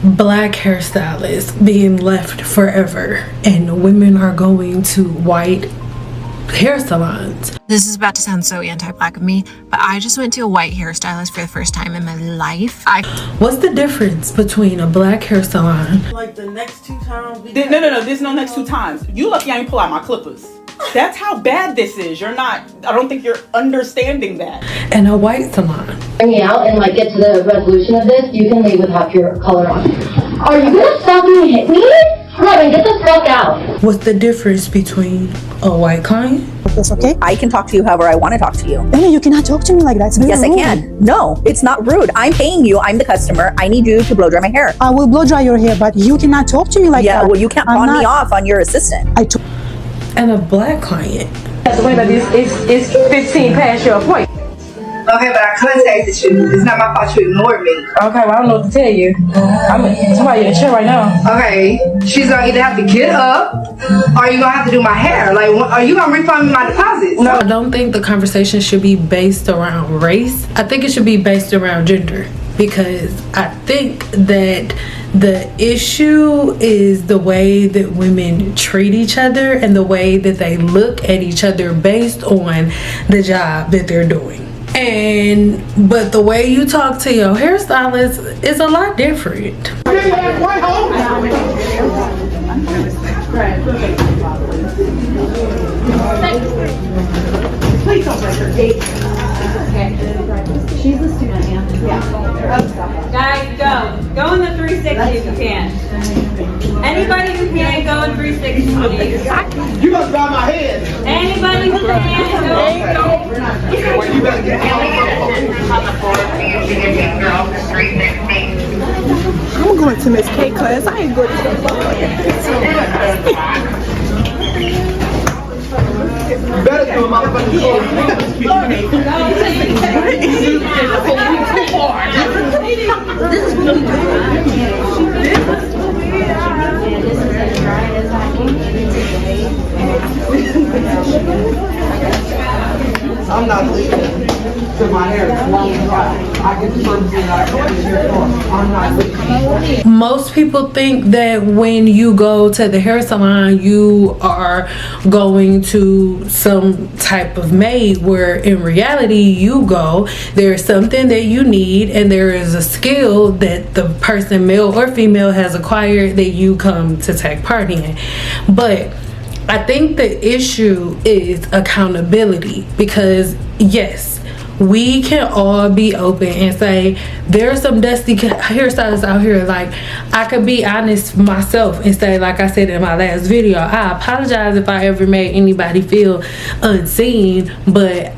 Black hairstylists being left forever and women are going to white hair salons. This is about to sound so anti-black of me, but I just went to a white hairstylist for the first time in my life. What's the difference between a black hair salon? Like the next 2 times? No, there's no next 2 times. You lucky I ain't pull out my clippers. That's how bad this is. I don't think you're understanding that. And a white salon. Bring me out and like get to the resolution of this. You can leave with half your color on. Are you gonna fucking hit me? Robin, get the fuck out. What's the difference between a white client? It's okay. I can talk to you however I want to talk to you. Amy, you cannot talk to me like that. It's very Yes, rude. I can. No, it's not rude. I'm paying you. I'm the customer. I need you to blow dry my hair. I will blow dry your hair, but you cannot talk to me like that. Yeah, well, you can't pawn me off on your assistant. And a black client. Wait, but it's 15 past your point. Okay, but I contacted you. It's not my fault you ignored me. Okay, well, I don't know what to tell you. I'm somebody in the chair right now. Okay, she's gonna either have to get up or you're gonna have to do my hair. Like, are you gonna refund me my deposits? No, I don't think the conversation should be based around race. I think it should be based around gender, because I think that the issue is the way that women treat each other and the way that they look at each other based on the job that they're doing. But the way you talk to your hairstylist is a lot different. Please don't break her gate. She's a student, yeah. Guys, go in the 360 if you can. Anybody who can, go in 360, please. You gonna drive my head. Anybody who can, go. You better get I'm going to Miss K class. I ain't good at You better do a I'm not leaving till my hair is long and dry. I get the service and I can hair for. I'm not leaving. Most people think that when you go to the hair salon, you are going to some type of maid, where in reality you go, there's something that you need and there is a skill that the person, male or female, has acquired that you come to take part in. But I think the issue is accountability, because yes, we can all be open and say there's some dusty hairstylists out here. Like, I could be honest myself and say, like I said in my last video, I apologize if I ever made anybody feel unseen, but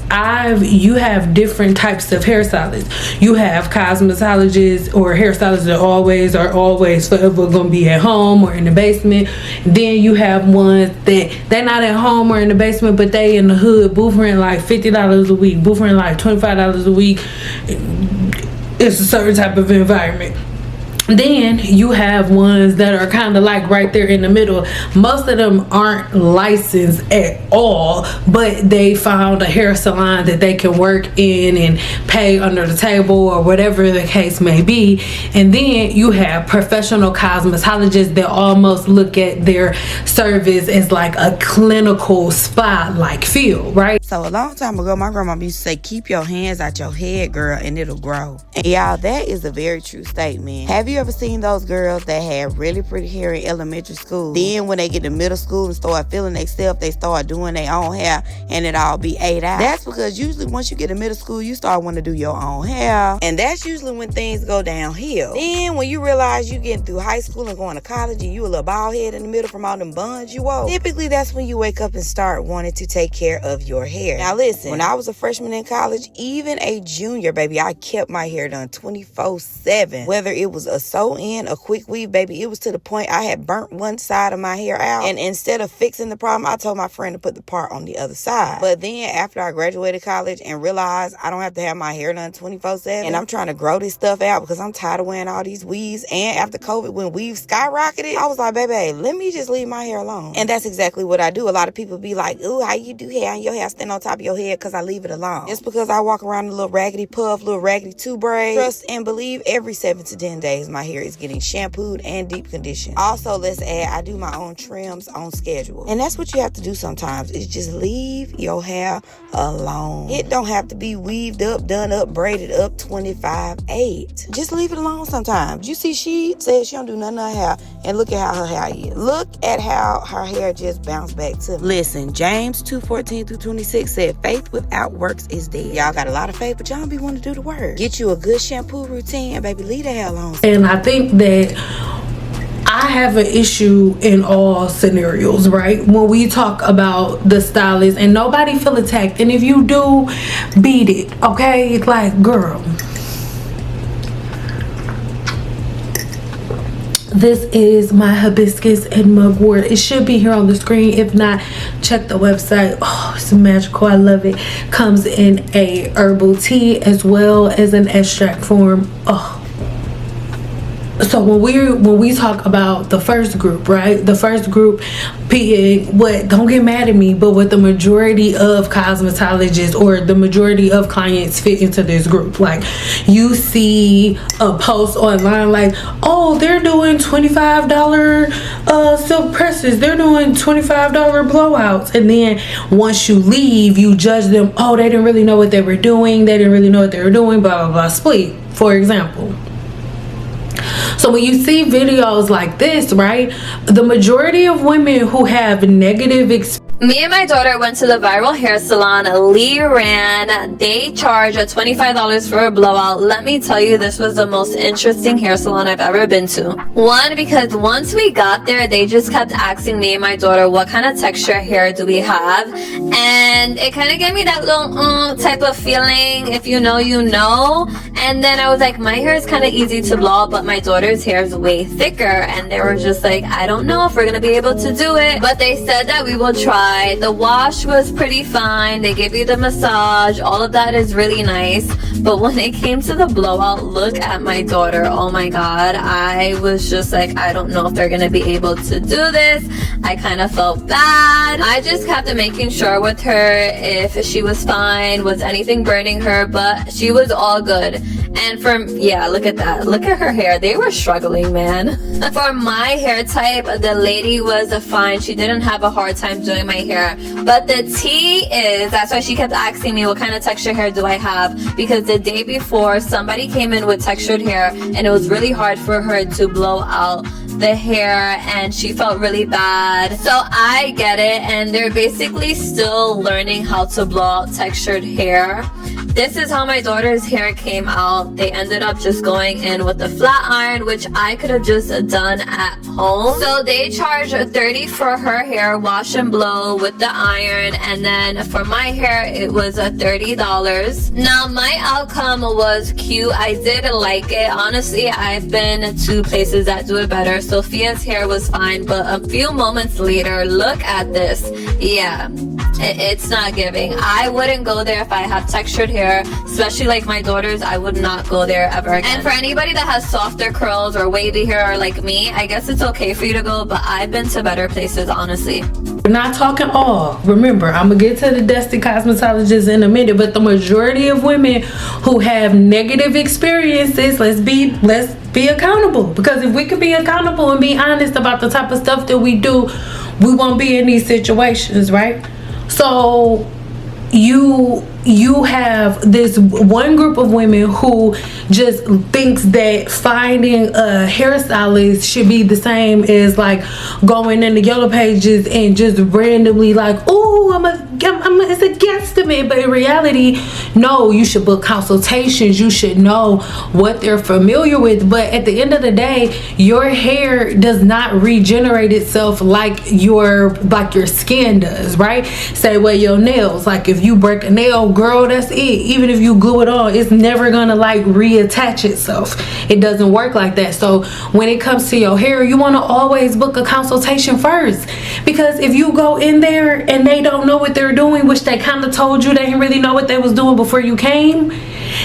you have different types of hairstylists. You have cosmetologists or hairstylists that are always forever gonna be at home or in the basement. Then you have ones that they're not at home or in the basement, but they in the hood boofering like $50 a week, boofering like $25 a week. It's a certain type of environment. Then you have ones that are kind of like right there in the middle. Most of them aren't licensed at all, but they found a hair salon that they can work in and pay under the table or whatever the case may be. And then you have professional cosmetologists that almost look at their service as like a clinical spa like feel, right? So a long time ago, my grandma used to say, keep your hands out your head, girl, and it'll grow. And y'all, that is a very true statement. Have you ever seen those girls that had really pretty hair in elementary school? Then when they get to middle school and start feeling themselves, they start doing their own hair and it all be ate out. That's because usually once you get to middle school, you start wanting to do your own hair. And that's usually when things go downhill. Then when you realize you getting through high school and going to college and you a little bald head in the middle from all them buns you wore, typically that's when you wake up and start wanting to take care of your hair. Now listen, when I was a freshman in college, even a junior, baby, I kept my hair done 24/7. Whether it was a sew-in, a quick weave, baby, it was to the point I had burnt one side of my hair out. And instead of fixing the problem, I told my friend to put the part on the other side. But then after I graduated college and realized I don't have to have my hair done 24/7, and I'm trying to grow this stuff out because I'm tired of wearing all these weaves. And after COVID, when weaves skyrocketed, I was like, baby, let me just leave my hair alone. And that's exactly what I do. A lot of people be like, ooh, how you do hair and your hair stand on top of your head? Because I leave it alone. It's because I walk around a little raggedy puff, little raggedy two braid. Trust and believe, every 7 to 10 days, my hair is getting shampooed and deep conditioned. Also, let's add, I do my own trims on schedule. And that's what you have to do sometimes, is just leave your hair alone. It don't have to be weaved up, done up, braided up 25/8. Just leave it alone sometimes. You see, she said she don't do nothing to her hair, and look at how her hair is. Look at how her hair just bounced back to me. Listen, James 2:14-26 said, faith without works is dead. Y'all got a lot of faith, but y'all don't be wanting to do the work. Get you a good shampoo routine, and baby, leave the hair alone. And I think that I have an issue in all scenarios, right? When we talk about the stylist, and nobody feel attacked, and if you do, beat it, okay? Like, girl, this is my hibiscus and mugwort. It should be here on the screen. If not, check the website. Oh, it's magical. I love it. Comes in a herbal tea as well as an extract form. Oh. So when we talk about the first group, right? The first group being what, don't get mad at me, but what the majority of cosmetologists or the majority of clients fit into this group. Like, you see a post online like, oh, they're doing $25 silk presses, they're doing $25 blowouts, and then once you leave, you judge them, oh, they didn't really know what they were doing, blah blah blah, split, for example. So when you see videos like this, right, the majority of women who have negative experience. Me and my daughter went to the viral hair salon Lee ran. They charge $25 for a blowout. Let me tell you, this was the most interesting hair salon I've ever been to. One, because once we got there, they just kept asking me and my daughter, what kind of texture hair do we have? And it kind of gave me that little type of feeling, if you know, you know. And then I was like, my hair is kind of easy to blow out, but my daughter's hair is way thicker. And they were just like, I don't know if we're going to be able to do it. But they said that we will try. The wash was pretty fine. They give you the massage. All of that is really nice. But when it came to the blowout, look at my daughter. Oh my God. I was just like, I don't know if they're going to be able to do this. I kind of felt bad. I just kept making sure with her if she was fine, was anything burning her, but she was all good. And yeah, look at that. Look at her hair. They were struggling, man. For my hair type, the lady was fine. She didn't have a hard time doing my hair. But the tea is, that's why she kept asking me what kind of texture hair do I have. Because the day before, somebody came in with textured hair and it was really hard for her to blow out the hair and she felt really bad. So I get it, and they're basically still learning how to blow out textured hair. This is how my daughter's hair came out. They ended up just going in with the flat iron, which I could have just done at home. So they charge $30 for her hair, wash and blow with the iron, and then for my hair it was $30. Now my outcome was cute. I did like it. Honestly, I've been to places that do it better. Sophia's hair was fine, but a few moments later, look at this. Yeah, it's not giving. I wouldn't go there if I have textured hair, especially like my daughter's. I would not go there ever again. And for anybody that has softer curls or wavy hair like me, I guess it's okay for you to go, but I've been to better places, honestly. We're not talking all. Remember, I'm gonna get to the dusty cosmetologists in a minute, but the majority of women who have negative experiences, let's be accountable. Because if we can be accountable and be honest about the type of stuff that we do, we won't be in these situations, right? So you have this one group of women who just thinks that finding a hairstylist should be the same as like going in the yellow pages and just randomly like, oh, it's a guesstimate. But in reality, no, you should book consultations. You should know what they're familiar with. But at the end of the day, your hair does not regenerate itself like your skin does, right? Say, well, your nails, like if you break a nail, girl, that's it. Even if you glue it on, it's never gonna like reattach itself. It doesn't work like that. So when it comes to your hair, you want to always book a consultation first, because if you go in there and they don't know what they're doing, which they kind of told you they didn't really know what they was doing before you came,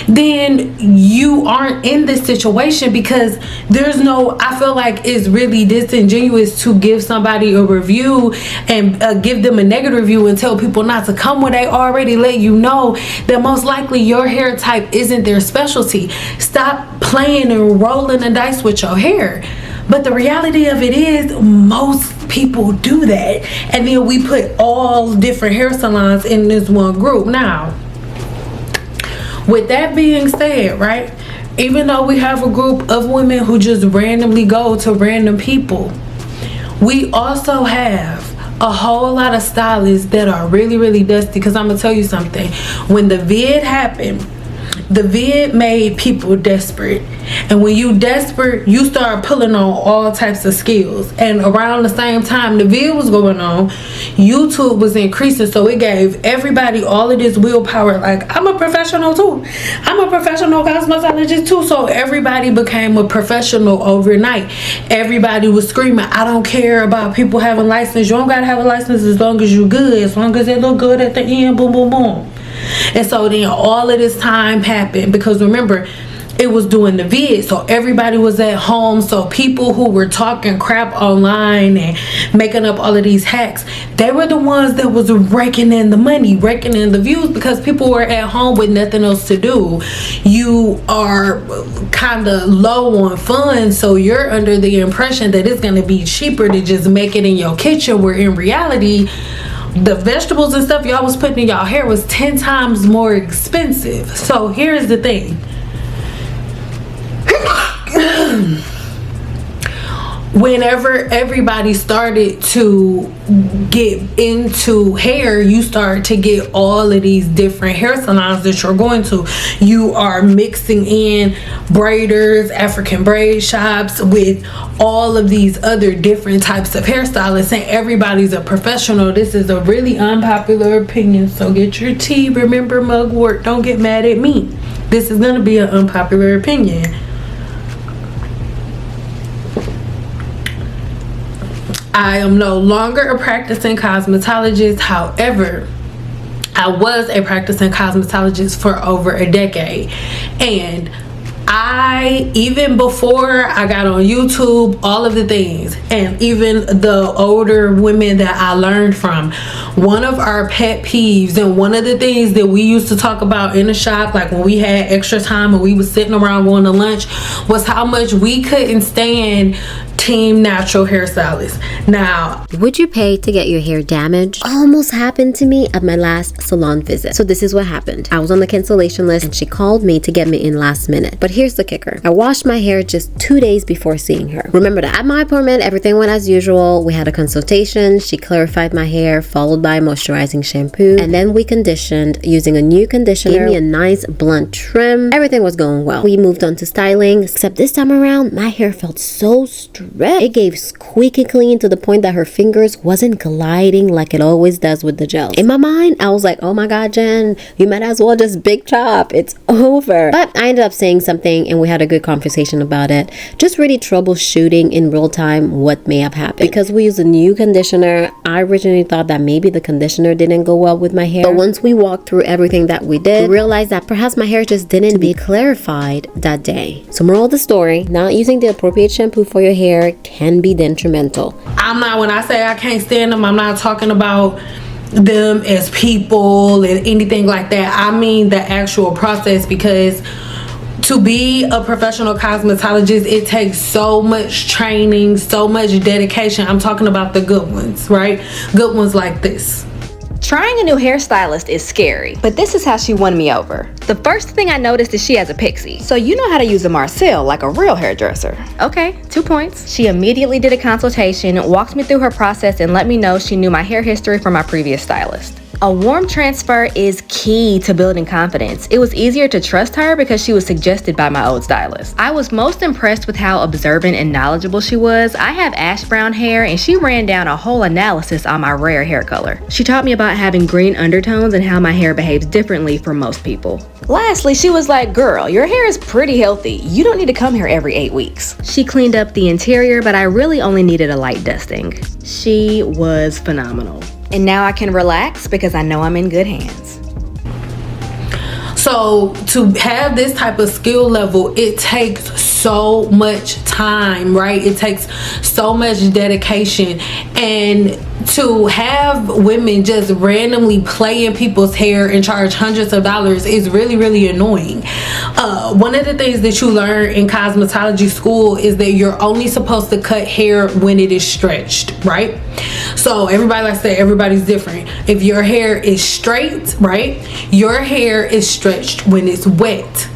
then you aren't in this situation, because there's no, I feel like it's really disingenuous to give somebody a review and give them a negative review and tell people not to come when they already let you know that most likely your hair type isn't their specialty. Stop playing and rolling the dice with your hair. But the reality of it is, most people do that. And then we put all different hair salons in this one group. Now, with that being said, right, even though we have a group of women who just randomly go to random people, we also have a whole lot of stylists that are really, really dusty. Because I'm going to tell you something. When the vid happened, the vid made people desperate, and when you desperate, you start pulling on all types of skills. And around the same time the vid was going on, YouTube was increasing, so it gave everybody all of this willpower. Like, I'm a professional too, I'm a professional cosmetologist too. So everybody became a professional overnight. Everybody was screaming, I don't care about people having license. You don't gotta have a license as long as you good, as long as it look good at the end. Boom, boom, boom. And so then all of this time happened, because remember, it was doing the vid, so everybody was at home. So people who were talking crap online and making up all of these hacks, they were the ones that was raking in the money, raking in the views, because people were at home with nothing else to do. You are kind of low on funds, so you're under the impression that it's going to be cheaper to just make it in your kitchen, where in reality the vegetables and stuff y'all was putting in y'all hair was 10 times more expensive. So here's the thing. Whenever everybody started to get into hair, you start to get all of these different hair salons that you're going to. You are mixing in braiders, African braid shops with all of these other different types of hairstylists, and everybody's a professional. This is a really unpopular opinion, so get your tea. Remember, mugwort, don't get mad at me. This is gonna be an unpopular opinion. I am no longer a practicing cosmetologist. However, I was a practicing cosmetologist for over a decade. And even before I got on YouTube, all of the things, and even the older women that I learned from, one of our pet peeves and one of the things that we used to talk about in the shop, like when we had extra time and we was sitting around going to lunch, was how much we couldn't stand team natural hairstylist. Now, would you pay to get your hair damaged? Almost happened to me at my last salon visit. So this is what happened. I was on the cancellation list and she called me to get me in last minute. But here's the kicker. I washed my hair just 2 days before seeing her. Remember that at my appointment, everything went as usual. We had a consultation. She clarified my hair, followed by moisturizing shampoo. And then we conditioned using a new conditioner. Gave me a nice blunt trim. Everything was going well. We moved on to styling, except this time around, my hair felt so straight. It gave squeaky clean to the point that her fingers wasn't gliding like it always does with the gels. In my mind, I was like, oh my god, Jen, you might as well just big chop. It's over. But I ended up saying something and we had a good conversation about it. Just really troubleshooting in real time what may have happened. Because we used a new conditioner, I originally thought that maybe the conditioner didn't go well with my hair. But once we walked through everything that we did, we realized that perhaps my hair just didn't be clarified that day. So moral of the story, not using the appropriate shampoo for your hair can be detrimental. I'm not, when I say I can't stand them, I'm not talking about them as people and anything like that. I mean the actual process, because to be a professional cosmetologist, it takes so much training, so much dedication. I'm talking about the good ones, right? Good ones like this. Trying a new hairstylist is scary, but this is how she won me over. The first thing I noticed is she has a pixie. So you know how to use a Marcel like a real hairdresser. Okay, 2 points. She immediately did a consultation, walked me through her process, and let me know she knew my hair history from my previous stylist. A warm transfer is key to building confidence. It was easier to trust her because she was suggested by my old stylist. I was most impressed with how observant and knowledgeable she was. I have ash brown hair and she ran down a whole analysis on my rare hair color. She taught me about having green undertones and how my hair behaves differently from most people. Lastly, she was like, girl, your hair is pretty healthy. You don't need to come here every 8 weeks. She cleaned up the interior, but I really only needed a light dusting. She was phenomenal. And now I can relax because I know I'm in good hands. So to have this type of skill level, it takes so much time, right? It takes so much dedication. And to have women just randomly play in people's hair and charge hundreds of dollars is really, really annoying. One of the things that you learn in cosmetology school is that you're only supposed to cut hair when it is stretched, right? So everybody, like I said, everybody's different. If your hair is straight, right, your hair is stretched when it's wet.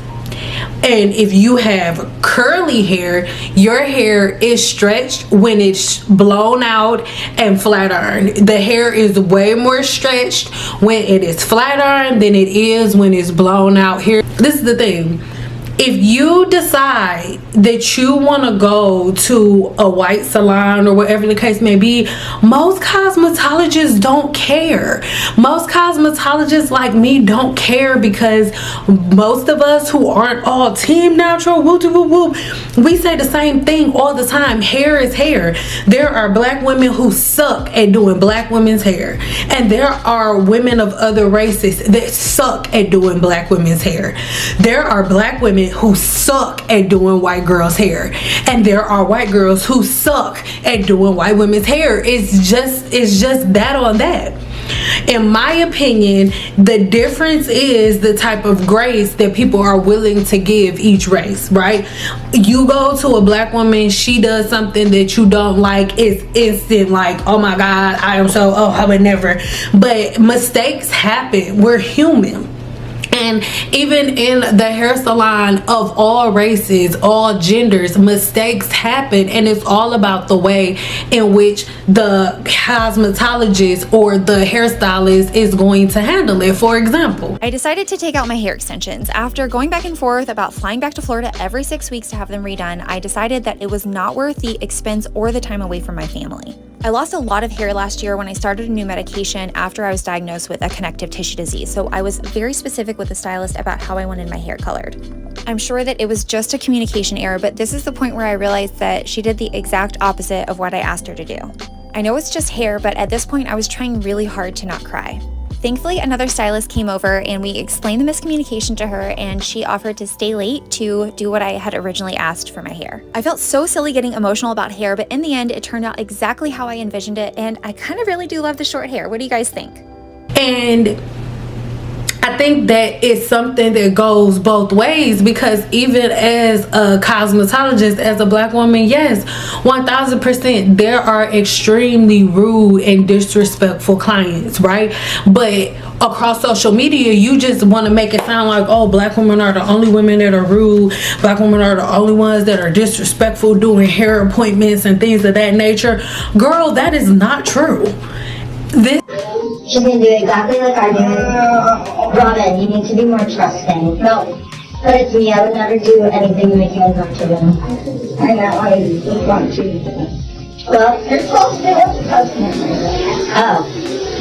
And if you have curly hair, your hair is stretched when it's blown out and flat ironed. The hair is way more stretched when it is flat ironed than it is when it's blown out here. This is the thing. If you decide that you want to go to a white salon or whatever the case may be, most cosmetologists don't care. Most cosmetologists like me don't care, because most of us who aren't all team natural, we say the same thing all the time. Hair is hair. There are black women who suck at doing black women's hair, and there are women of other races that suck at doing black women's hair. There are black women who suck at doing white girls' hair, and there are white girls who suck at doing white women's hair. It's just that on that. In my opinion, the difference is the type of grace that people are willing to give each race, right? You go to a black woman, she does something that you don't like, it's instant, like, oh my God, I would never. But mistakes happen. We're human. And even in the hair salon of all races, all genders, mistakes happen, and it's all about the way in which the cosmetologist or the hairstylist is going to handle it. For example, I decided to take out my hair extensions. After going back and forth about flying back to Florida every 6 weeks to have them redone, I decided that it was not worth the expense or the time away from my family. I lost a lot of hair last year when I started a new medication after I was diagnosed with a connective tissue disease, so I was very specific with the stylist about how I wanted my hair colored. I'm sure that it was just a communication error, but this is the point where I realized that she did the exact opposite of what I asked her to do. I know it's just hair, but at this point I was trying really hard to not cry. Thankfully, another stylist came over and we explained the miscommunication to her, and she offered to stay late to do what I had originally asked for my hair. I felt so silly getting emotional about hair, but in the end, it turned out exactly how I envisioned it, and I kind of really do love the short hair. What do you guys think? And I think that it's something that goes both ways, because even as a cosmetologist, as a black woman, yes, 1000%, there are extremely rude and disrespectful clients, right? But across social media, you just want to make it sound like, oh, black women are the only women that are rude, black women are the only ones that are disrespectful doing hair appointments and things of that nature. Girl, that is not true. She's gonna do exactly like I do. Robin, you need to be more trusting. No, but it's me. I would never do anything to make you uncomfortable. I know, I want to. Well, you're supposed to do it with customers. Oh,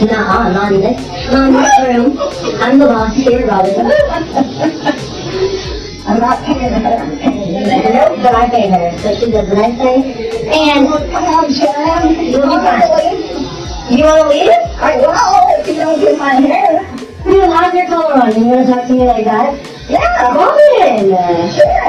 no, not in this room. I'm the boss here, Robin. I'm not paying her, I'm paying her. Nope, but I pay her, so she does what I say. And, come on, Sharon, you'll be fine. You want to leave? I will, if you don't do my hair. Dude, how's your color on? You want to talk to me like that? Yeah, Robin! Sure.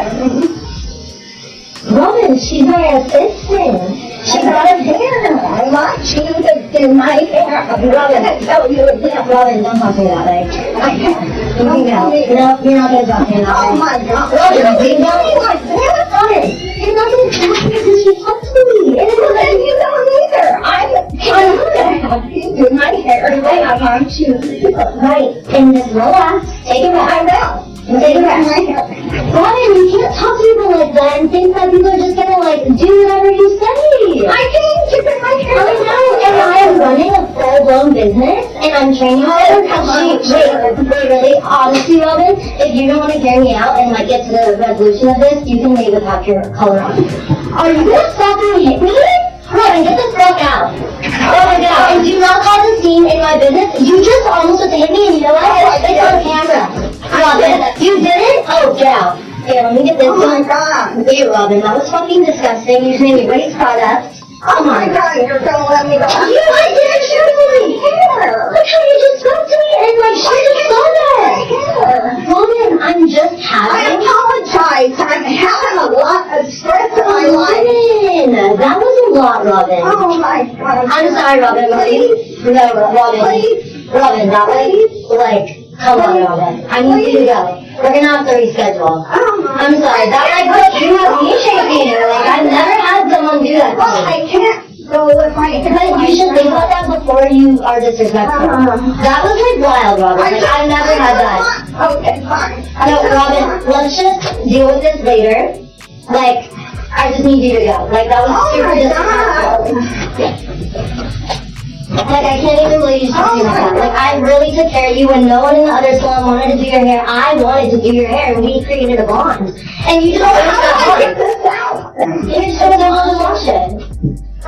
Robin, she's my assistant. She got a hair. I want you to do my hair. Robin, I tell you again. Robin, don't talk to me that way. You can go. No, you're not going to talk to me that way. Oh my God. Robin, you don't want hair. Robin, you're not going to talk to me because she hugs me. And then you don't either. I'm going to have you do my hair the way I want you to. Right. And just relax. Take it back. I will. Take it back. Robin, you can't talk to people like that and think that people are just going to like do whatever you say. I can't keep it my hair. I know. And I am running a full-blown business and I'm training her. Wait, really? Honestly, Robin, if you don't want to hear me out and like get to the resolution of this, you can leave with half your color on. Are you going to stop and hit me? Robin, get this fuck out. Robin, get out. And do not cause a scene in my business. You just almost hit me, and you know what? It's on camera. Robin, you didn't? Oh, get out. Here, let me get this. Oh my God. Wait, Robin, that was fucking disgusting. You're using waste products. Oh my God, you're gonna let me go. I didn't show you my hair. Look how you just spoke to me and like she just saw that. Woman, I'm just having. I apologize. I'm having a lot of stress in my life. That was a lot, Robin. Oh my God. I'm sorry, Robin. Please. No, Robin. Please. Robin, that was like, come on, Robin. I need you to go. We're gonna have to reschedule. I'm sorry. That like what you have me shaking. Like I've never had someone do that to me. Well, I can't go with my hair. But you should think about that before you are disrespectful. That was like wild, Robin. Like I've never had that. Okay, fine. No, Robin, let's just deal with this later. Like, I just need you to go. Like that was super disrespectful. Like, I can't even believe you talking about that. Like, I really took care of you when no one in the other salon wanted to do your hair. I wanted to do your hair, and we created a bond. And you just finished that bond. You're just going to wash it.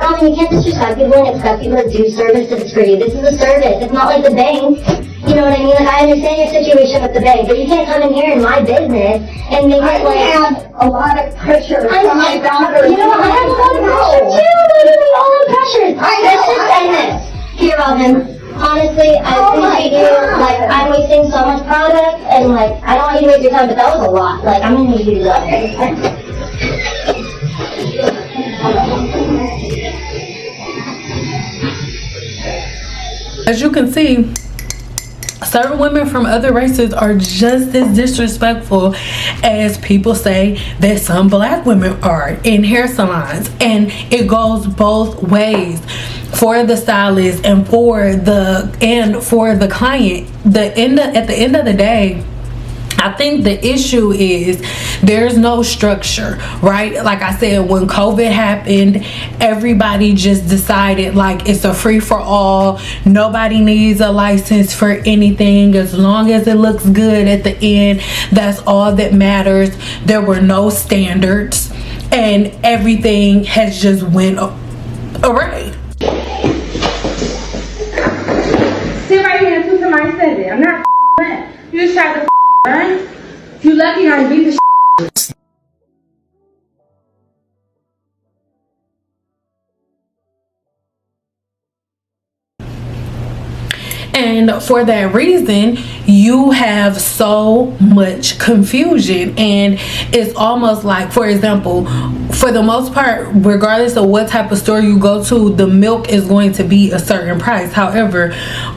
I mean, you can't disrespect people and expect people to do service to for you. This is a service. It's not like the bank. You know what I mean? Like, I understand your situation with the bank, but you can't come in here in my business and make it like... I have a lot of pressure from my daughter. You know what? I have a lot of pressure, too. Literally, all the pressures. Let's just end this. Here, Robin, honestly, I appreciate you. Like, I'm wasting so much product, and like, I don't want you to waste your time, but that was a lot. Like, I'm gonna need you to go. As you can see, certain women from other races are just as disrespectful as people say that some black women are in hair salons, and it goes both ways for the stylist and for the client. At the end of the day, I think the issue is there's no structure, right? Like I said, when COVID happened, everybody just decided like it's a free for all. Nobody needs a license for anything. As long as it looks good at the end, that's all that matters. There were no standards, and everything has just went awry. Sit right here and do somebody said it. I'm not mad. You just tried to right? You lucky I beat the And for that reason, you have so much confusion, and it's almost like, for example, for the most part, regardless of what type of store you go to, the milk is going to be a certain price. However,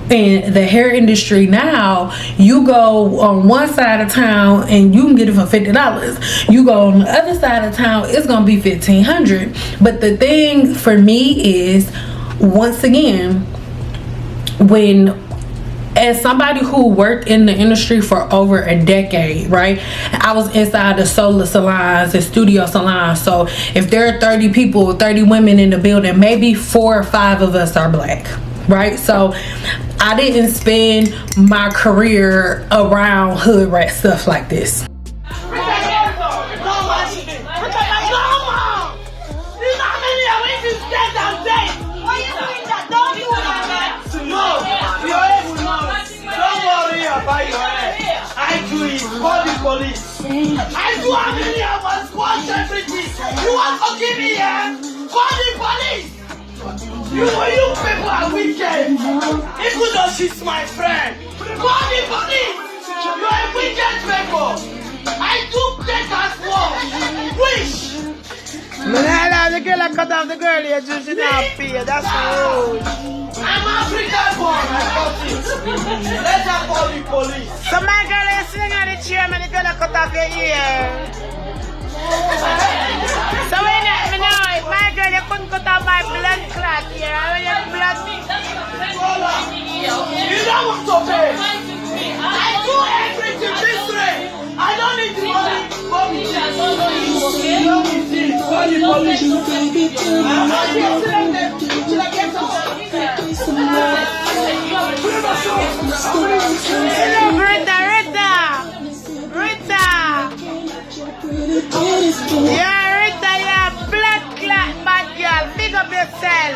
in the hair industry now, you go on one side of town and you can get it for $50. You go on the other side of town, it's gonna be $1,500. But the thing for me is, once again, as somebody who worked in the industry for over a decade, right? I was inside the solar salons and studio salons. So if there are 30 people, 30 women in the building, maybe 4 or 5 of us are black, right? So I didn't spend my career around hood rat stuff like this. Call the police. I do how many hours, watch everything. You want to give me here? Call the police. You people are wicked. Even though she's my friend. Call the police. You're a wicked people. I do take as well. Wish. Man, the girl that cut off the girl here, she not pay. That's rude. I'm African born. I got it. Let her call the police. So my girl is sitting on the chair, man, the girl that cut off your ear. So when you know, my girl, you couldn't cut off my blood clot here. I mean, your blood. You don't want to pay. I do everything this way. I don't need the money. Mommy, let me see. Call the police. Hello, Rita. Yeah, Rita, you're blood clot, bad girl. Pick up yourself.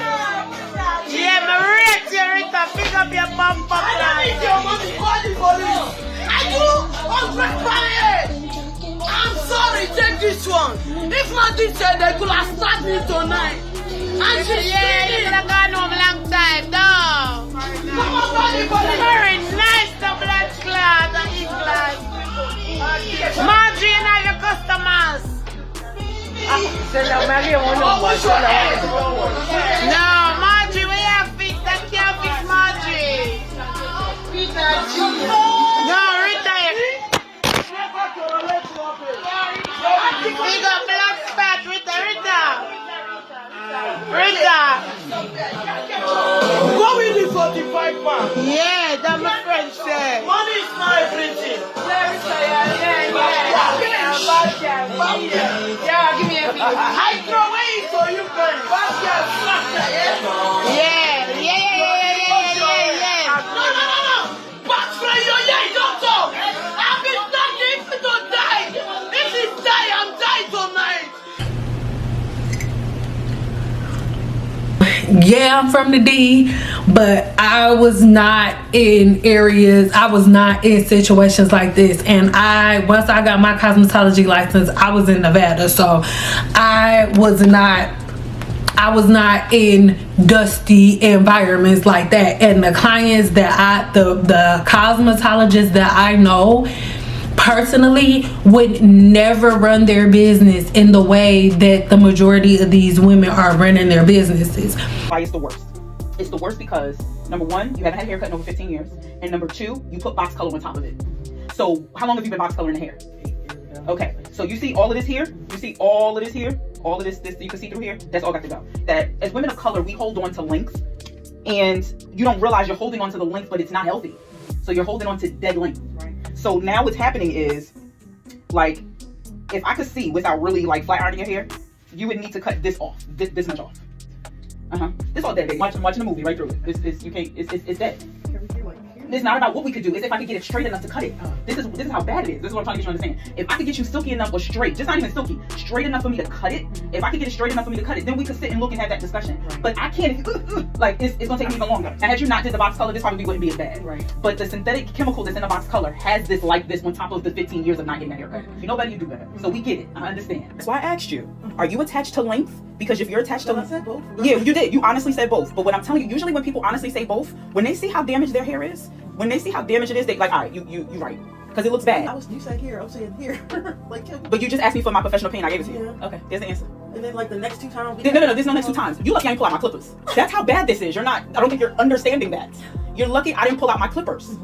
Yeah, me rate you, Rita. Pick up your bum now. I don't need your money. Call the police. I do 100 I'm sorry, take this one. If not this, they could have stabbed me tonight. Yeah, you could have gone home a long time, no. Very nice, the blood clot, the ink glass. Margie and all your customers. No, Margie, we have fix. That can't fix Margie. No, retire. Big up black spot, Rita. Go with the 45 pounds. Yeah, that's my friend said. Money is not everything. Yeah, give me a big. I throw away so you can. Yeah. No. Backslide your yeah, doctor. I've been studying if you don't die. If you die, I'm dying tonight. Yeah, I'm from the D, but I was not in situations like this. And once I got my cosmetology license, I was in Nevada, so I was not in dusty environments like that. And the clients that the cosmetologists that I know personally would never run their business in the way that the majority of these women are running their businesses. Why it's the worst? It's the worst because number one, you haven't had a haircut in over 15 years, and number two, you put box color on top of it. So how long have you been box coloring the hair? Okay, so you see all of this here? You see all of this here? All of this you can see through here? That's all got to go. That as women of color, we hold on to length, and you don't realize you're holding on to the length, but it's not healthy. So you're holding on to dead length. So now what's happening is, like, if I could see without really like flat ironing your hair, you would need to cut this off, this much off. This all dead, baby. I'm watching a movie right through it. It's dead. It's not about what we could do. It's if I could get it straight enough to cut it. This is how bad it is. This is what I'm trying to get you to understand. If I could get you silky enough or straight, just not even silky, straight enough for me to cut it. If I could get it straight enough for me to cut it, then we could sit and look and have that discussion. But I can't. Like it's gonna take me even longer. And had you not did the box color, this probably wouldn't be as bad. Right. But the synthetic chemical that's in the box color has this like this on top of the 15 years of not getting that haircut. If you know better, you do better. So we get it. I understand. That's why I asked you. Are you attached to length? Because if you're attached to length, I said both. Yeah, you did. You honestly said both. But what I'm telling you, usually when people honestly say both, when they see how damaged their hair is, when they see how damaged it is, they like, all right, you right. Because it looks bad. You said here, I was saying here. Like, but you just asked me for my professional opinion, I gave it to you. Yeah. Okay, there's the answer. And then like the next two times. No, there's no next two times. You lucky I didn't pull out my clippers. That's how bad this is. I don't think you're understanding that. You're lucky I didn't pull out my clippers.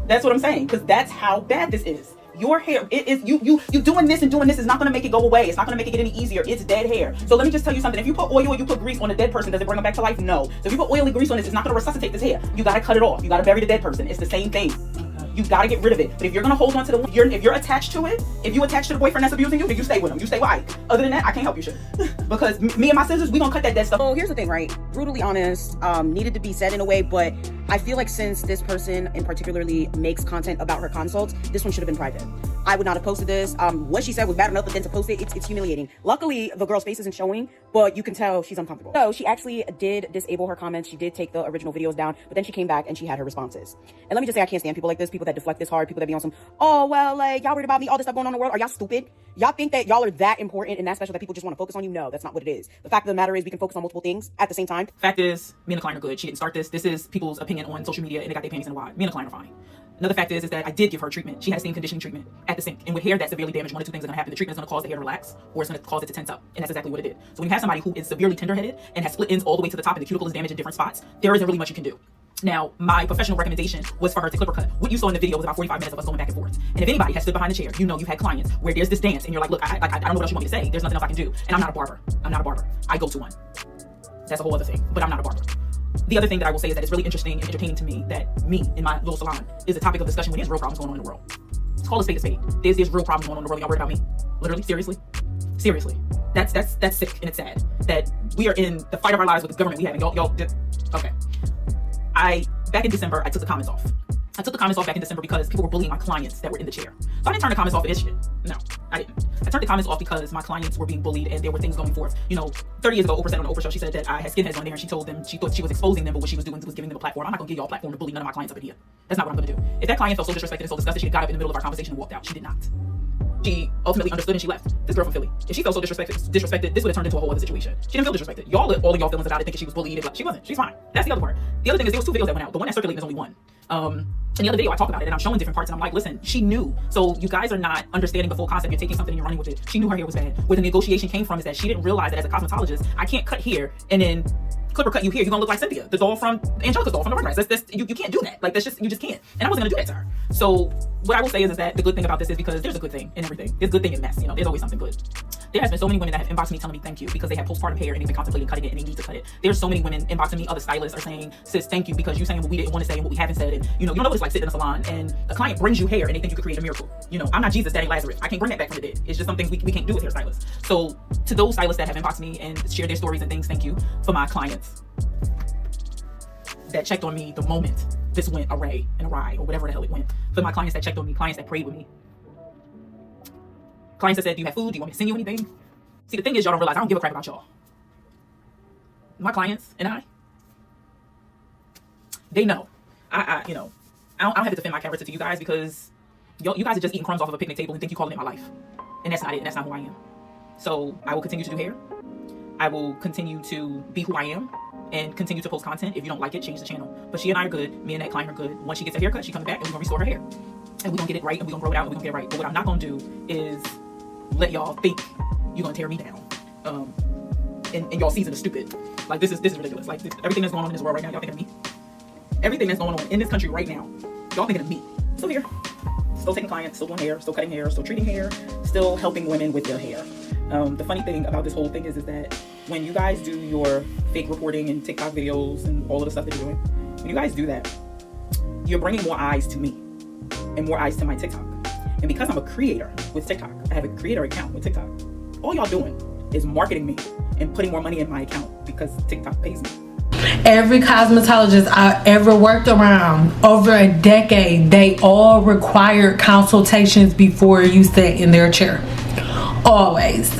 That's what I'm saying. Because that's how bad this is. Your hair, it is you doing this and doing this is not gonna make it go away. It's not gonna make it get any easier. It's dead hair. So let me just tell you something. If you put oil or you put grease on a dead person, does it bring them back to life? No. So if you put oily grease on this, it's not gonna resuscitate this hair. You gotta cut it off. You gotta bury the dead person. It's the same thing. You gotta get rid of it. But if you're gonna hold on to if you're attached to it, if you attach to the boyfriend that's abusing you, then you stay with him. You stay with Ike. Other than that, I can't help you shit. Because me and my scissors, we gonna cut that dead stuff. So here's the thing, right? Brutally honest, needed to be said in a way, but I feel like since this person in particularly makes content about her consults, this one should have been private. I would not have posted this. What she said was bad enough, but then to post it, it's humiliating. Luckily, the girl's face isn't showing, but you can tell she's uncomfortable. So she actually did disable her comments. She did take the original videos down, but then she came back and she had her responses. And let me just say, I can't stand people like this, people that deflect this hard, people that be on some, oh, well, like, y'all worried about me, all this stuff going on in the world. Are y'all stupid? Y'all think that y'all are that important and that special that people just want to focus on you? No, that's not what it is. The fact of the matter is we can focus on multiple things at the same time. Fact is, me and the client are good. She didn't start this. This is people's opinion on social media and they got their panties in a wad. Me and the client are fine. Another fact is that I did give her treatment. She had a steam conditioning treatment at the sink. And with hair that's severely damaged, one of two things are going to happen. The treatment is going to cause the hair to relax, or it's going to cause it to tense up. And that's exactly what it did. So when you have somebody who is severely tender-headed and has split ends all the way to the top and the cuticle is damaged in different spots, there isn't really much you can do. Now, my professional recommendation was for her to clip her cut. What you saw in the video was about 45 minutes of us going back and forth. And if anybody has stood behind the chair, you know you've had clients where there's this dance and you're like, look, I don't know what else you want me to say. There's nothing else I can do. And I'm not a barber. I go to one. That's a whole other thing. But I'm not a barber. The other thing that I will say is that it's really interesting and entertaining to me that me in my little salon is a topic of discussion when there's real problems going on in the world. It's called a spade a spade. There's real problems going on in the world. Y'all worried about me? Literally? Seriously. That's sick and it's sad that we are in the fight of our lives with this government we have. And y'all okay. Back in December, I took the comments off. I took the comments off back in December because people were bullying my clients that were in the chair. So I didn't turn the comments off for this shit. No, I didn't. I turned the comments off because my clients were being bullied and there were things going forth. 30 years ago, Oprah said on the Oprah show, she said that I had skinheads on there and she told them, she thought she was exposing them, but what she was doing was giving them a platform. I'm not gonna give y'all a platform to bully none of my clients up in here. That's not what I'm gonna do. If that client felt so disrespected and so disgusted, she got up in the middle of our conversation and walked out. She did not. she ultimately understood and she left. This girl from Philly. If she felt so disrespected, this would have turned into a whole other situation. She didn't feel disrespected. All of y'all feelings about it, thinking she was bullied. She wasn't. She's fine. That's the other part. The other thing is there was 2 videos that went out. The one that circulated is only one. In the other video I talk about it and I'm showing different parts and I'm like, listen, she knew. So you guys are not understanding the full concept. You're taking something and you're running with it. She knew her hair was bad. Where the negotiation came from is that she didn't realize that as a cosmetologist, I can't cut here and then clipper cut you here. You're gonna look like Cynthia. That's all from Angelica's all from the Rugrats. You can't do that. Like that's just, you just can't. And I wasn't gonna do that to her. So what I will say is that the good thing about this is because there's a good thing in everything. There's good thing in mess. You know, there's always something good. There has been so many women that have inboxed me telling me thank you because they have postpartum hair and they've been contemplating cutting it and they need to cut it. There's so many women inboxing me, other stylists are saying, sis, thank you because you saying what we didn't want to say and what we haven't said. And you don't know what it's like sitting in a salon and a client brings you hair and they think you could create a miracle. You know, I'm not Jesus, that ain't Lazarus. I can't bring that back from the dead. It's just some things we can't do as hairstylists. So to those stylists that have inboxed me and shared their stories and things, thank you. For my clients that checked on me the moment this went awry or whatever the hell it went. For my clients that checked on me, clients that prayed with me. Clients that said, do you have food? Do you want me to send you anything? See, the thing is, y'all don't realize I don't give a crap about y'all. My clients and I, they know. I don't have to defend my character to you guys because you guys are just eating crumbs off of a picnic table and think you calling it my life. And that's not it, and that's not who I am. So I will continue to do hair. I will continue to be who I am and continue to post content. If you don't like it, change the channel. But she and I are good. Me and that client are good. Once she gets a haircut, she comes back and we're gonna restore her hair. And we're gonna get it right and we're gonna grow it out and we're gonna get it right. But what I'm not gonna do is let y'all think you're gonna tear me down. And y'all season is stupid. Like this is ridiculous. Like everything that's going on in this world right now, y'all thinking of me. Everything that's going on in this country right now, y'all thinking of me. Still here. Still taking clients, still doing hair, still cutting hair, still treating hair, still helping women with their hair. The funny thing about this whole thing is that when you guys do your fake reporting and TikTok videos and all of the stuff that you're doing, when you guys do that, you're bringing more eyes to me and more eyes to my TikTok. And because I'm a creator with TikTok, I have a creator account with TikTok, all y'all doing is marketing me and putting more money in my account because TikTok pays me. Every cosmetologist I ever worked around over a decade, they all required consultations before you sit in their chair. Always.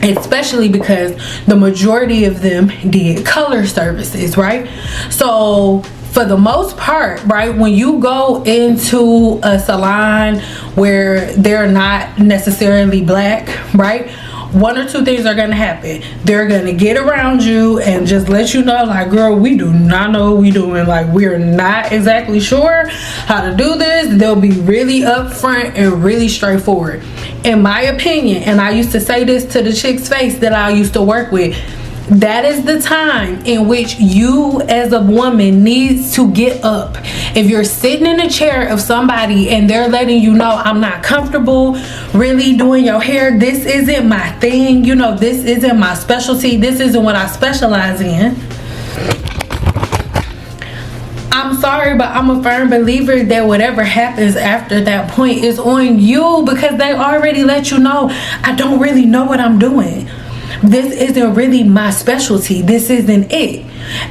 Especially because the majority of them did color services, right? So for the most part, right, when you go into a salon where they're not necessarily black, right, one or two things are going to happen. They're going to get around you and just let you know, like, girl, we do not know what we're doing. Like, we're not exactly sure how to do this. They'll be really upfront and really straightforward. In my opinion, and I used to say this to the chick's face that I used to work with, that is the time in which you as a woman needs to get up. If you're sitting in a chair of somebody and they're letting you know, I'm not comfortable really doing your hair, this isn't my thing, you know, this isn't my specialty, this isn't what I specialize in, I'm sorry, but I'm a firm believer that whatever happens after that point is on you, because they already let you know, I don't really know what I'm doing. This isn't really my specialty. This isn't it.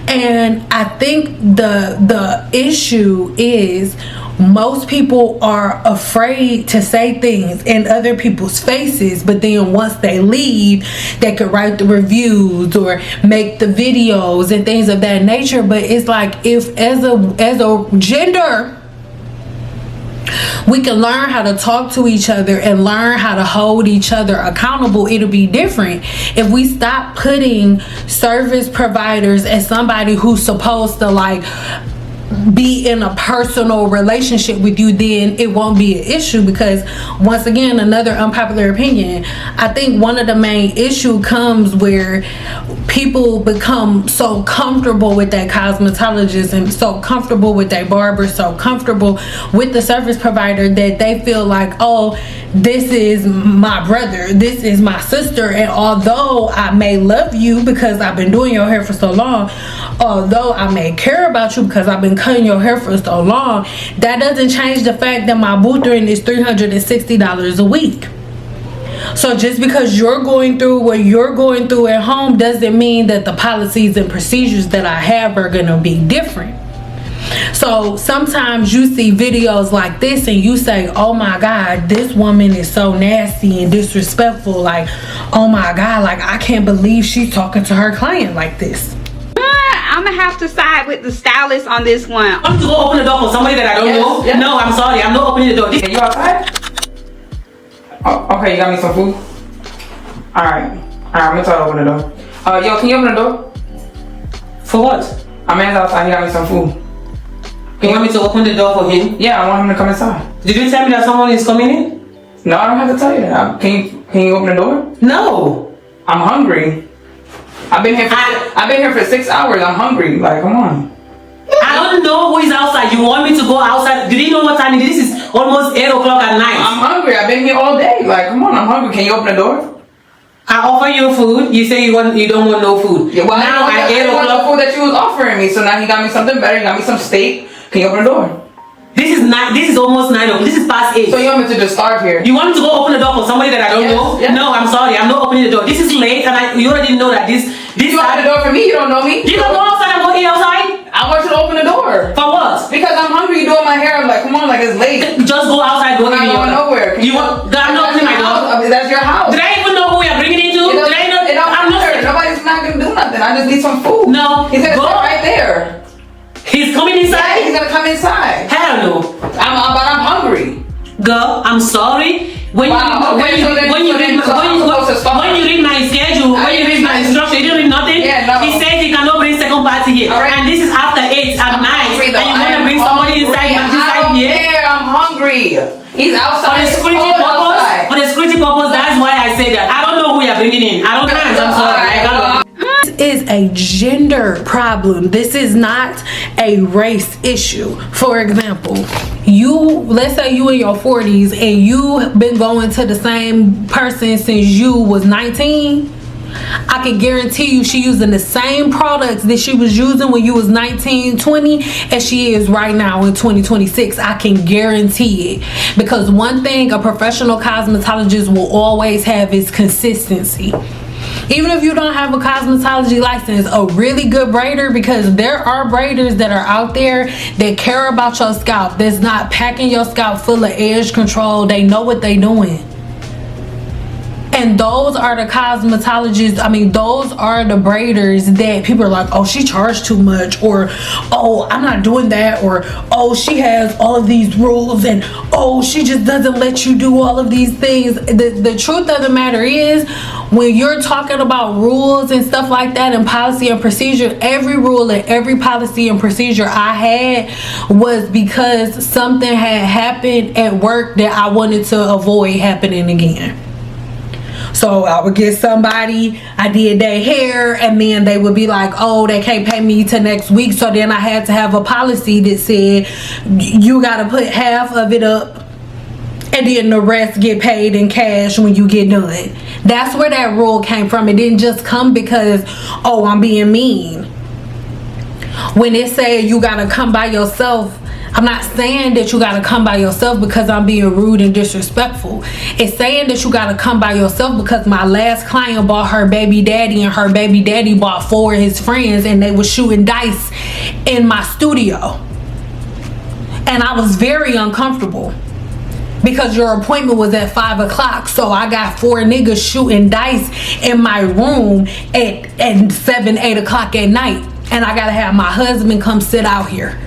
And I think the issue is most people are afraid to say things in other people's faces, but then once they leave, they could write the reviews or make the videos and things of that nature. But it's like, if as a gender, we can learn how to talk to each other and learn how to hold each other accountable, it'll be different. If we stop putting service providers as somebody who's supposed to like be in a personal relationship with you, then it won't be an issue. Because once again, another unpopular opinion, I think one of the main issue comes where people become so comfortable with that cosmetologist and so comfortable with that barber, so comfortable with the service provider that they feel like, oh, this is my brother, this is my sister, and although I may love you because I've been doing your hair for so long, although I may care about you because I've been cutting your hair for so long, that doesn't change the fact that my boothering is $360 a week. So just because you're going through what you're going through at home doesn't mean that the policies and procedures that I have are going to be different. So sometimes you see videos like this and you say, oh my God, this woman is so nasty and disrespectful. Like, oh my God, like I can't believe she's talking to her client like this. I'm gonna have to side with the stylist on this one. I'm to go open the door for somebody that I don't know. Yes. No, I'm sorry, I'm not opening the door. You alright? Oh, okay, you got me some food? Alright. Alright, I'm gonna try to open the door. Yo, can you open the door? For what? My man's outside, he got me some food. You want me to open the door for him? Yeah, I want him to come inside. Did you tell me that someone is coming in? No, I don't have to tell you that. Can you open the door? No. I'm hungry. I've been here for 6 hours. I'm hungry. Like, come on. I don't know who is outside. You want me to go outside? Do you know what time it is? This is almost 8 o'clock at night. I'm hungry. I've been here all day. Like, come on, I'm hungry. Can you open the door? I offer you food. You say you don't want no food. Yeah, well, now I ate the food that you was offering me. So now he got me something better. He got me some steak. Can you open the door? This is almost 9 o'clock. This is past 8. So you want me to just starve here? You want me to go open the door for somebody that I don't know? Yes. No, I'm sorry. I'm not opening the door. This is late, and you already know that this. You open the door for me? You don't know me? You don't go outside and go eat outside? I want you to open the door. For what? Because I'm hungry. You doing my hair. I'm like, come on, like it's late. Just go outside. Go I'm not going nowhere. I'm not opening my door. That's your house. Did I even know who you're bringing into? I'm not. Nobody's not gonna do nothing. I just need some food. No. He's gonna sit right there. He's coming inside? Yeah, he's gonna come inside. Hell no. But I'm hungry. Girl, I'm sorry. When you read my schedule, when you read my instruction, you didn't read nothing. Yeah, no. He says he cannot bring second party here. Right. And this is after 8 at night. And you want to bring somebody inside here? I'm hungry. He's outside. For the security purpose, that's why I say that. I don't know who you're bringing in. I don't know. I'm sorry. This is a gender problem. This is not a race issue. For example, let's say you in your 40s and you've been going to the same person since you was 19. I can guarantee you she using the same products that she was using when you was 19, 20 as she is right now in 2026. I can guarantee it. Because one thing a professional cosmetologist will always have is consistency. Even if you don't have a cosmetology license, a really good braider, because there are braiders that are out there that care about your scalp, that's not packing your scalp full of edge control. They know what they doing. And those are the cosmetologists, those are the braiders that people are like, oh, she charged too much, or oh, I'm not doing that, or oh, she has all of these rules, and oh, she just doesn't let you do all of these things. The truth of the matter is, when you're talking about rules and stuff like that and policy and procedure, every rule and every policy and procedure I had was because something had happened at work that I wanted to avoid happening again. So I would get somebody, I did their hair, and then they would be like, oh, they can't pay me till next week. So then I had to have a policy that said you got to put half of it up and then the rest get paid in cash when you get done. That's where that rule came from. It didn't just come because, oh, I'm being mean. When it said you got to come by yourself, I'm not saying that you gotta come by yourself because I'm being rude and disrespectful. It's saying that you gotta come by yourself because my last client bought her baby daddy, and her baby daddy bought 4 of his friends, and they were shooting dice in my studio. And I was very uncomfortable because your appointment was at 5 o'clock. So I got 4 niggas shooting dice in my room at 7, 8 o'clock at night. And I gotta have my husband come sit out here.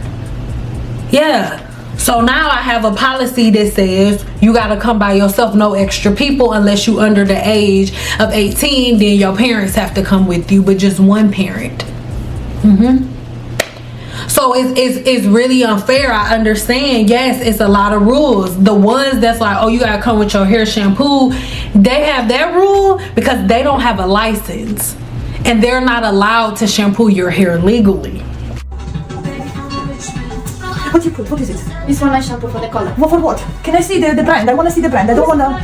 Yeah, so now I have a policy that says you gotta come by yourself, no extra people, unless you under the age of 18. Then your parents have to come with you, but just one parent. So it's really unfair. I understand. Yes, it's a lot of rules. The ones that's like, oh, you gotta come with your hair shampoo, they have that rule because they don't have a license and they're not allowed to shampoo your hair legally. What you put? What is it? This one I shampoo for the color. What for what? Can I see the brand? I want to see the brand. I don't want to...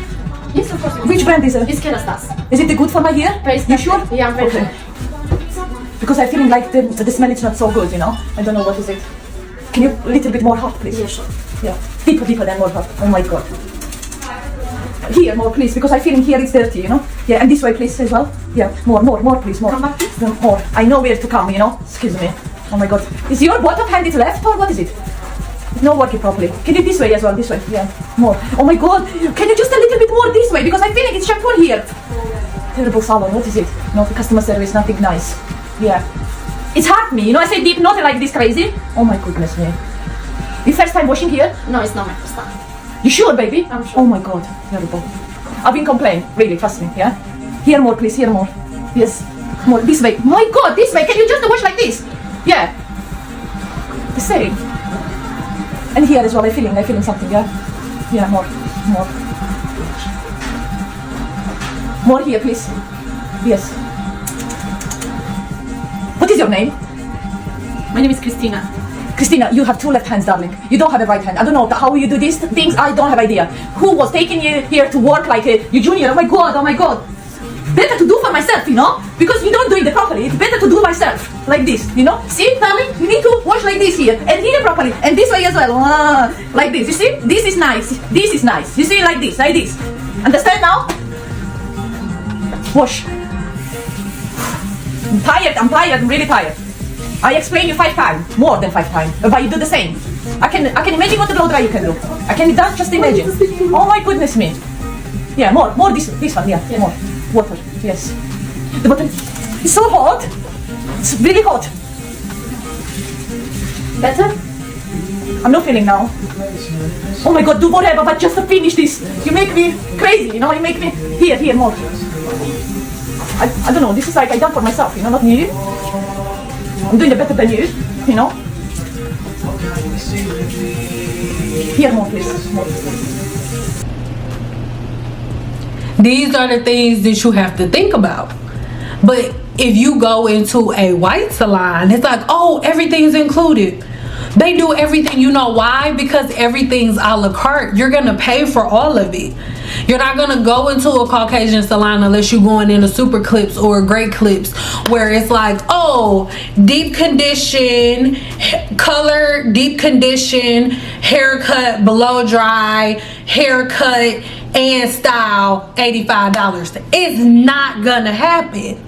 Yes, of course. Which brand is it? It's Kerastase. Is it good for my hair? You sure? Yeah, I'm very sure. Because I'm feeling like the smell is not so good, you know? I don't know what is it. Can you a little bit more hot, please? Yeah, sure. Yeah. Deeper than more hot. Oh my god. Here, more please, because I'm feeling here it's dirty, you know? Yeah, and this way please as well. Yeah, more please, more. Come back, please. More. I know where to come, you know? Excuse me. Oh my god. Is your bottom hand is left or what is it? No, working properly. Can you this way as well? This way, yeah. More. Oh my god. Can you just a little bit more this way? Because I'm feeling it's shampoo here. Terrible salon. What is it? No, customer service, nothing nice. Yeah. It's hurt me. You know, I say deep, not like this crazy. Oh my goodness me. Your first time washing here? No, it's not my first time. You sure, baby? I'm sure. Oh my god. Terrible. I've been complaining, really, trust me, yeah? Here more, please, here more. Yes, more, this way. My God, this way, can you just wash like this? Yeah. The same. And here as well, I'm feeling something, yeah? Yeah, more. More here, please. Yes. What is your name? My name is Christina. Christina, you have two left hands, darling. You don't have a right hand. I don't know how you do these things. I don't have idea. Who was taking you here to work like you junior? Oh my God. Better to do for myself, you know? Because you don't do it properly. It's better to do myself. Like this, you know? See, darling? You need to wash like this here. And here properly. And this way as well. Like this. You see? This is nice. This is nice. You see? Like this. Understand now? Wash. I'm tired. I'm really tired. I explain you 5 times. More than 5 times. But you do the same. I can imagine what the blow dry you can do. I can just imagine. Oh my goodness me. Yeah, more this one, yeah, more. Water, yes. The bottom is so hot. It's really hot. Better? I'm not feeling now. Oh my God, do whatever, but just to finish this. You make me crazy, you know, you make me... Here, more. I don't know, this is like I done for myself, you know, not you. I'm doing it better than you, you know. Here, more, please. More. These are the things that you have to think about. But if you go into a white salon, it's like, oh, everything's included. They do everything. You know why? Because everything's a la carte. You're gonna pay for all of it. You're not gonna go into a Caucasian salon unless you're going into Super Clips or Great Clips, where it's like, oh, deep condition, color, deep condition, haircut, blow dry, haircut, and style, $85. It's not gonna happen.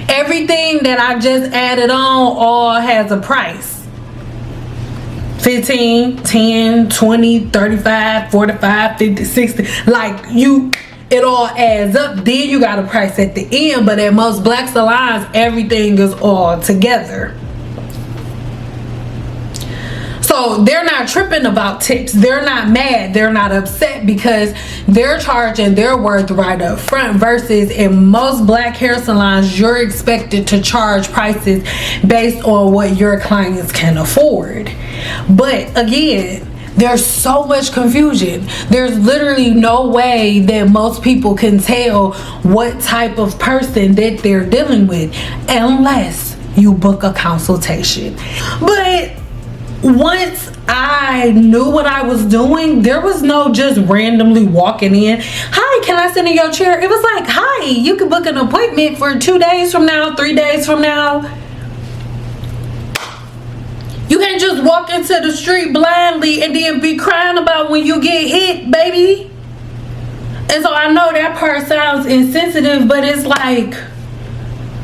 Everything that I just added on all has a price. 15, 10, 20, 35, 45, 50, 60. Like it all adds up. Then you got a price at the end. But at most black salons, everything is all together. So they're not tripping about tips. They're not mad. They're not upset because they're charging their worth right up front. Versus in most black hair salons, you're expected to charge prices based on what your clients can afford. But again, there's so much confusion. There's literally no way that most people can tell what type of person that they're dealing with unless you book a consultation. But once I knew what I was doing, there was no just randomly walking in. Hi, can I sit in your chair? It was like, hi, you can book an appointment for 2 days from now, 3 days from now. You can't just walk into the street blindly and then be crying about when you get hit, baby. And so I know that part sounds insensitive, but it's like...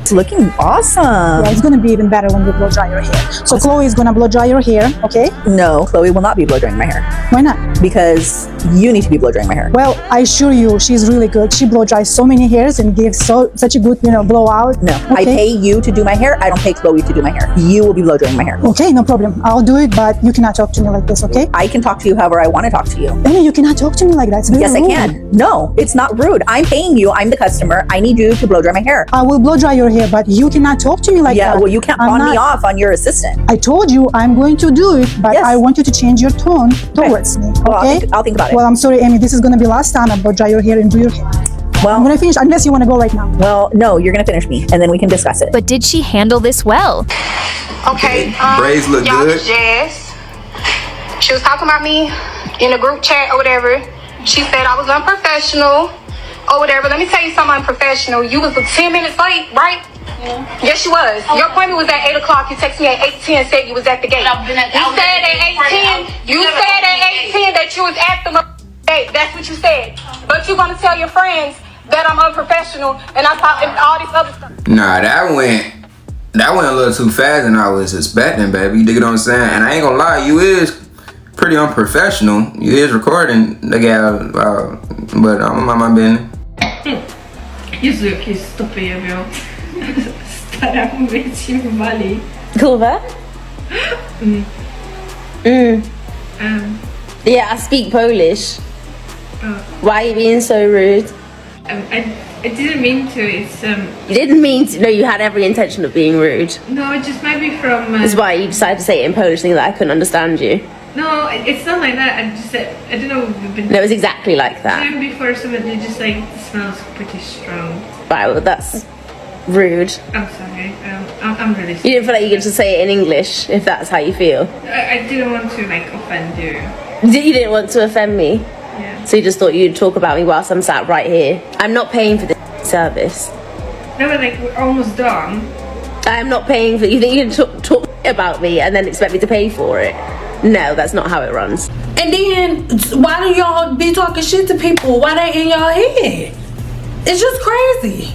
It's looking awesome. Yeah, it's gonna be even better when we blow dry your hair. So Chloe is gonna blow dry your hair, okay? No, Chloe will not be blow drying my hair. Why not? Because you need to be blow drying my hair. Well, I assure you, she's really good. She blow dries so many hairs and gives such a good, blowout. No, okay. I pay you to do my hair. I don't pay Chloe to do my hair. You will be blow drying my hair. Okay, no problem. I'll do it, but you cannot talk to me like this, okay? I can talk to you however I want to talk to you. No, you cannot talk to me like that. It's very yes, rude. I can. No, it's not rude. I'm paying you. I'm the customer. I need you to blow dry my hair. I will blow dry your hair, but you cannot talk to me like that. Yeah, well, you can't pawn me off on your assistant. I told you I'm going to do it, but yes. I want you to change your tone towards me, okay? Well, I'll think about it. Well, I'm sorry, Amy. This is going to be last time I blow dry your hair and do your hair. Well, I'm going to finish unless you want to go right now. Well, no, you're going to finish me, and then we can discuss it. But did she handle this well? Okay, braids look y'all good. Jazz. She was talking about me in a group chat or whatever. She said I was unprofessional or whatever. Let me tell you something unprofessional. You was 10 minutes late, right? Yeah. Yes, you was. Okay. Your appointment was at 8 o'clock. You texted me at 8:10 and said you was at the gate. You said at 8:10. You said at 8:10 that you was at the gate. That's what you said. But you're gonna tell your friends that I'm unprofessional and I thought and all this other stuff. Nah, that went a little too fast than I was expecting, baby. You dig what I'm saying? And I ain't gonna lie, you is pretty unprofessional. You is recording the guy, but I'm on my business. Jezu, jakieś stopy jebią. Stara, mówię ci, wali. Kurwa? Yeah, I speak Polish. Why are you being so rude? I didn't mean to. It's You didn't mean to. No, you had every intention of being rude. no, it just might be from. That's why you decided to say it in Polish, thinking that I couldn't understand you. No, it's not like that. I don't know. We've been. No, it was exactly like that. Time before, so it just like the smell's pretty strong. Right, well, that's rude. I'm sorry. I'm really sorry. You didn't feel like you could just say it in English if that's how you feel. I didn't want to like offend you. You didn't want to offend me? Yeah. So you just thought you'd talk about me whilst I'm sat right here. I'm not paying for this service. No, but like we're almost done. I'm not paying for. You think you can talk about me and then expect me to pay for it? No, that's not how it runs. And then why do y'all be talking shit to people? Why they in y'all head? It's just crazy.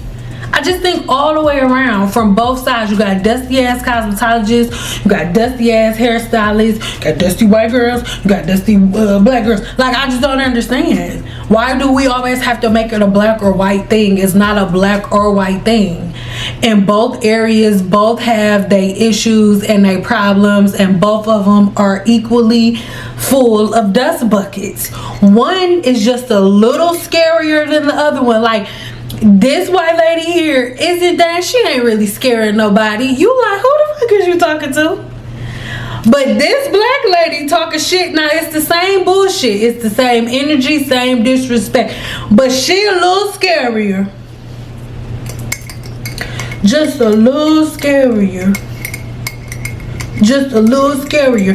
I just think all the way around from both sides. You got dusty ass cosmetologists, you got dusty ass hairstylists, you got dusty white girls, you got dusty black girls. Like, I just don't understand. Why do we always have to make it a black or white thing? It's not a black or white thing. In both areas, both have their issues and their problems, and both of them are equally full of dust buckets. One is just a little scarier than the other one. Like, this white lady here, isn't that she ain't really scaring nobody. You like, who the fuck is you talking to? But this black lady talking shit, now it's the same bullshit. It's the same energy, same disrespect. But she a little scarier. Just a little scarier. Just a little scarier.